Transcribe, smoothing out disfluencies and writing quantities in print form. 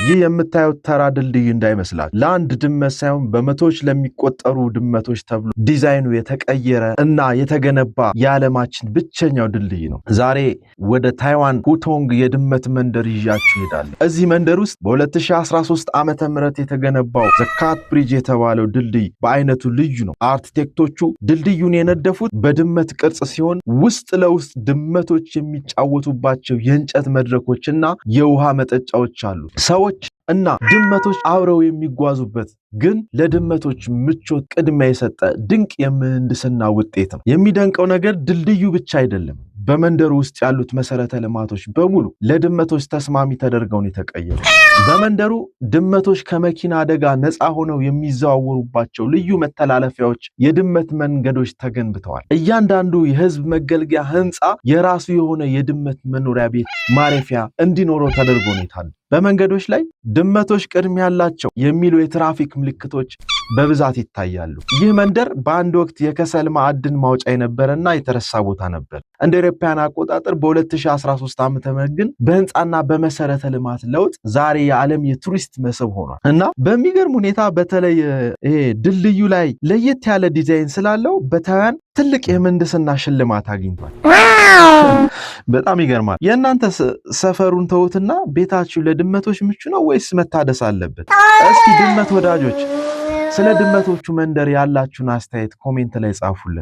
ይህ የምታዩት ተራ ድልድይ እንዳይመስላችሁ ለአንድ ድመት ሳይሆን በመቶዎች ለሚቆጠሩ ድመቶች ተብሎ ዲዛይኑ የተቀየረ እና የተገነባ የዓለማችን ብቸኛው ድልድይ ነው። ዛሬ ወደ ታይዋን ሁቶንግ የድመት መንደር ይዣችሁ እሄዳለሁ። እዚህ መንደር ውስጥ በ2013 ዓመተ ምህረት የተገነባው ዘካት ብሪጅ የተባለው ድልድይ በአይነቱ ልዩ ነው። አርኪቴክቶቹ ድልድዩን የነደፉት በድመት ቅርጽ ሲሆን ውስጥ ለውስጥ ድመቶች የሚጫወቱባቸው የእንጨት መድረኮችና የውሃ መጠጫዎች አሉ። ሰዎች እና ድመቶች አብረው የሚጓዙበት ግን ለድመቶች ምቾት ቅድሚያ የሰጠ ድንቅ የምህንድስና ውጤት ነው። የሚደንቀው ነገር ድልድዩ ብቻ አይደለም። በመንደሩ ውስጥ ያሉት መሰረተ ልማቶች በሙሉ ለድመቶች ተስማሚ ተደርገው ነው የተቀየሩ። በመንደሩ ድመቶች ከመኪና አደጋ ነፃ ሆነው የሚዘዋወሩባቸው ልዩ መተላለፊያዎች፣ የድመት መንገዶች ተገንብተዋል። እያንዳንዱ የህዝብ መገልገያ ህንፃ የራሱ የሆነ የድመት መኖሪያ ቤት ማረፊያ እንዲኖረው ተደርጎ ነው የታነጸው። በመንገዶች ላይ ድመቶች ቅድሚያ ያላቸው የሚሉ የትራፊክ ምልክቶች በብዛት ይታያሉ። ይህ መንደር በአንድ ወቅት የከሰል ማዕድን ማውጫ የነበረና የተረሳ ቦታ ነበር። እንደ አውሮፓውያን አቆጣጠር በ2013 ዓ.ም ግን በህንፃና በመሰረተ ልማት ለውጥ ዛሬ የዓለም የቱሪስት መስህብ ሆኗል እና በሚገርም ሁኔታ በተለይ ይሄ ድልድዩ ላይ ለየት ያለ ዲዛይን ስላለው በታይዋን ትልቅ የምህንድስና ሽልማት አግኝቷል። በጣም ይገርማል። የእናንተ ሰፈሩን ተውትና ቤታችሁ ለድመቶች ምቹ ነው ወይስ መታደስ አለበት? እስኪ ድመት ወዳጆች ስለ ድመቶቹ መንደር ያላችሁን አስተያየት ኮሜንት ላይ ጻፉልን።